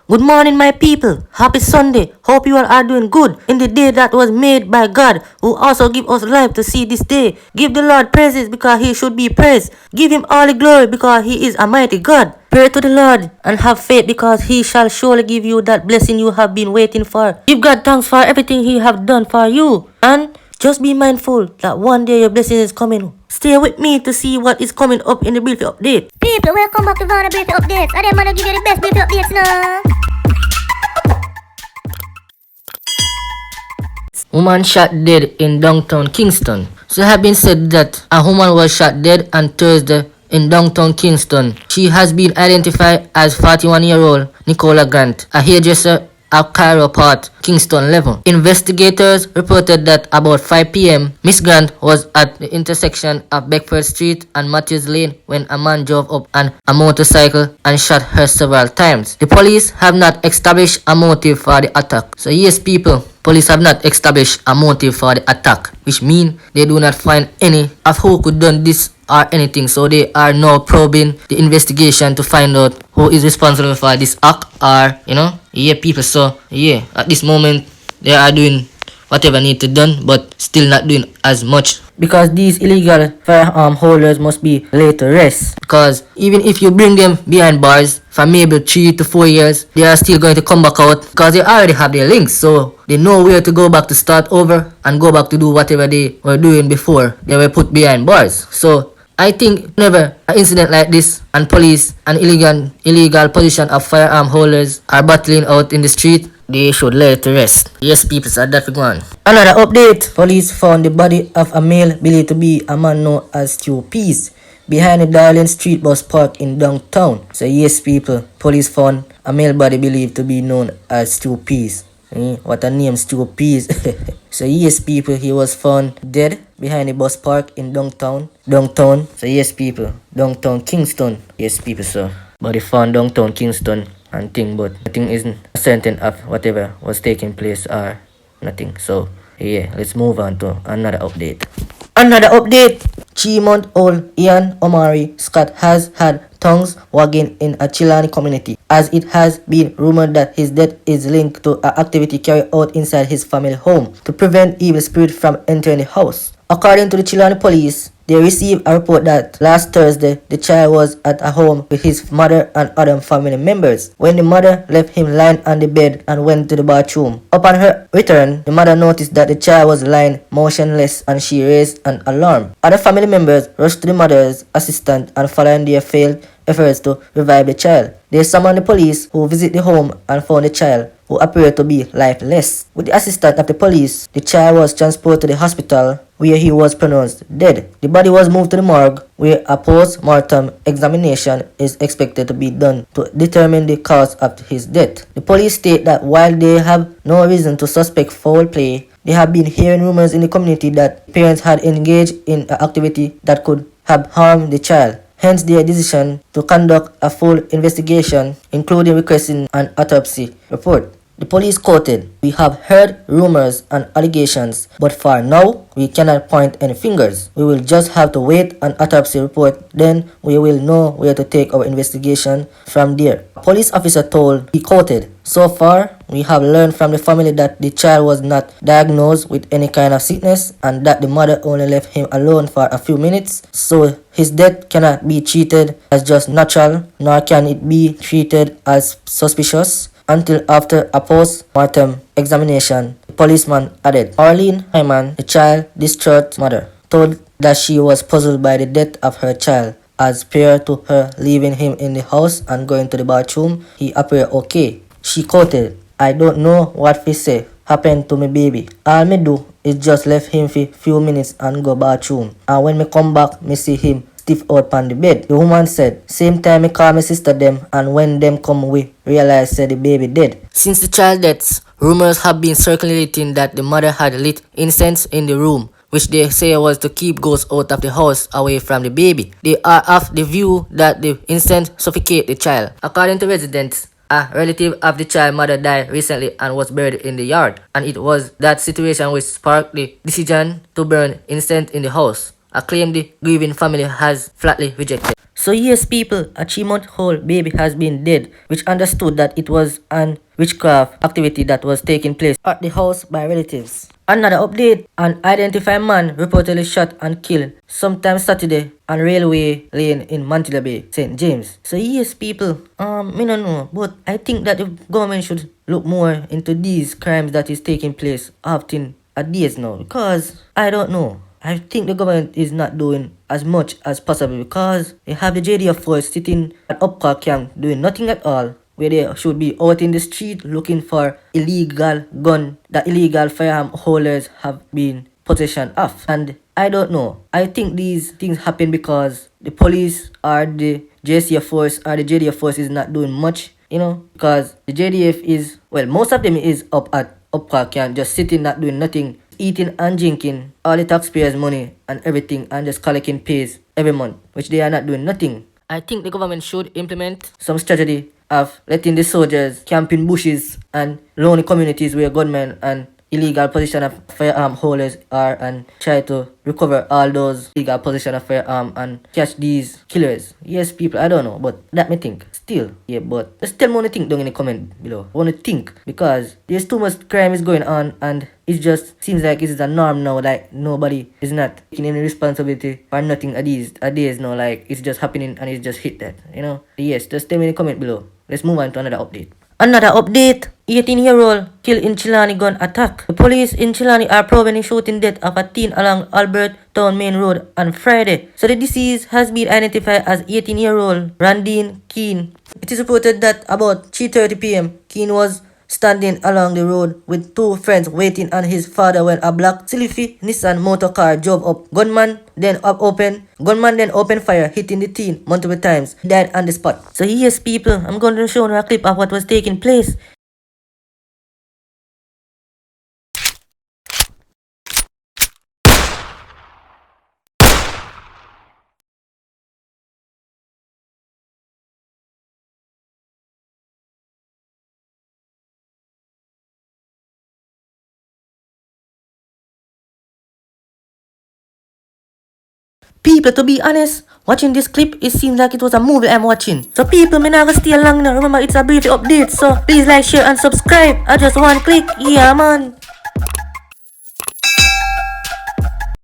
Good morning, my people. Happy Sunday. Hope you all are doing good in the day that was made by God, who also give us life to see this day. Give the Lord praises because he should be praised. Give him all the glory because he is a mighty God. Pray to the Lord and have faith because he shall surely give you that blessing you have been waiting for. Give God thanks for everything he have done for you. And just be mindful that one day your blessing is coming. Stay with me to see what is coming up in the briefing update. People, welcome back to Vana Briefing Updates. I am gonna give you the best briefing updates now. Woman shot dead in downtown Kingston. So it has been said that a woman was shot dead on Thursday in downtown Kingston. She has been identified as 41-year-old Nicola Grant, a hairdresser at Cairo Park, Kingston 11. Investigators reported that about 5 p.m., Miss Grant was at the intersection of Beckford Street and Matthews Lane when a man drove up on a motorcycle and shot her several times. The police have not established a motive for the attack. So yes, people, police have not established a motive for the attack, which means they do not find any of who could done this or anything. So they are now probing the investigation to find out who is responsible for this act or, yeah, people. So yeah, at this moment, they are doing whatever need to done, but still not doing as much. Because these illegal firearm holders must be laid to rest. Because even if you bring them behind bars for maybe 3 to 4 years, they are still going to come back out because they already have their links. So they know where to go back to start over and go back to do whatever they were doing before they were put behind bars. So I think whenever an incident like this and police and illegal position of firearm holders are battling out in the street, they should lay it to rest. Yes, people, so that we go on. Another update. Police found the body of a male believed to be a man known as Stu Peace behind the Darling Street bus park in downtown. So yes, people, police found a male body believed to be known as Stu Peace. What a name, Stu Peace. So yes, people, he was found dead behind the bus park in downtown. So yes, people, downtown Kingston. Yes, people, so body found downtown Kingston and thing, but nothing isn't certain of whatever was taking place or nothing. So yeah, let's move on to another update. Another update. 3-month-old Ian Omari Scott has had tongues wagging in a Chilani community, as it has been rumored that his death is linked to an activity carried out inside his family home to prevent evil spirits from entering the house. According to the Chilani police, they received a report that last Thursday, the child was at a home with his mother and other family members when the mother left him lying on the bed and went to the bathroom. Upon her return, the mother noticed that the child was lying motionless and she raised an alarm. Other family members rushed to the mother's assistant and following their failed efforts to revive the child, they summoned the police, who visited the home and found the child, who appeared to be lifeless. With the assistance of the police, the child was transported to the hospital where he was pronounced dead. The body was moved to the morgue where a post-mortem examination is expected to be done to determine the cause of his death. The police state that while they have no reason to suspect foul play, they have been hearing rumors in the community that parents had engaged in an activity that could have harmed the child. Hence their decision to conduct a full investigation, including requesting an autopsy report. The police quoted, "We have heard rumors and allegations, but for now, we cannot point any fingers. We will just have to wait an autopsy report, then we will know where to take our investigation from there." A police officer told, he quoted, "So far, we have learned from the family that the child was not diagnosed with any kind of sickness and that the mother only left him alone for a few minutes, so his death cannot be treated as just natural, nor can it be treated as suspicious until after a post-mortem examination." The policeman added. Arlene Hyman, the child's distraught mother, told that she was puzzled by the death of her child, as prior to her leaving him in the house and going to the bathroom, he appeared okay. She quoted, "I don't know what to say happened to my baby. All me do is just left him for few minutes and go bathroom, and when me come back, me see him stiff out on the bed." The woman said, "Same time me call my sister them, and when them come we realize said the baby dead." Since the child deaths, rumors have been circulating that the mother had lit incense in the room, which they say was to keep ghosts out of the house away from the baby. They are of the view that the incense suffocate the child. According to residents, a relative of the child mother died recently and was buried in the yard, and it was that situation which sparked the decision to burn incense in the house. a claim the grieving family has flatly rejected. So yes, people, a 3-month-old baby has been dead, which understood that it was an witchcraft activity that was taking place at the house by relatives. Another update, an identified man reportedly shot and killed sometime Saturday on Railway Lane in Montilla Bay, St. James. So yes, people, me don't know, but I think that the government should look more into these crimes that is taking place often at days now, because I don't know. I think the government is not doing as much as possible, because they have the JDF force sitting at Upcott camp doing nothing at all, where they should be out in the street looking for illegal gun that illegal firearm holders have been possession of. And I don't know. I think these things happen because the police or the JCF force or the JDF force is not doing much, because the JDF is, well, most of them is up at Upcott camp just sitting not doing nothing, eating and drinking all the taxpayers' money and everything, and just collecting pays every month, which they are not doing nothing. I think the government should implement some strategy of letting the soldiers camp in bushes and lonely communities where gunmen and illegal possession of firearm holders are, and try to recover all those illegal possession of firearm and catch these killers. Yes, people, I don't know, but that me think. Still, yeah, but just tell me what you think down in the comment below. I want to think, because there's too much crime is going on, and it just seems like it is a norm now, like nobody is not taking any responsibility for nothing at days now, like it's just happening and it's just hit that, Yes, just tell me in the comment below. Let's move on to another update. Another update, 18-year-old killed in Chilani gun attack. The police in Chilani are probing the shooting death of a teen along Albert Town Main Road on Friday. So the deceased has been identified as 18-year-old Randine Keane. It is reported that about 3:30 p.m. Keane was standing along the road with two friends waiting on his father when a black Sylphy Nissan motor car drove up. Gunman then opened fire, hitting the teen multiple times. He died on the spot. So yes, people, I'm going to show you a clip of what was taking place. People, to be honest, watching this clip, it seems like it was a movie I'm watching. So people, me not gonna stay long now. Remember, it's a brief update. So please like, share and subscribe. I just one click. Yeah, man.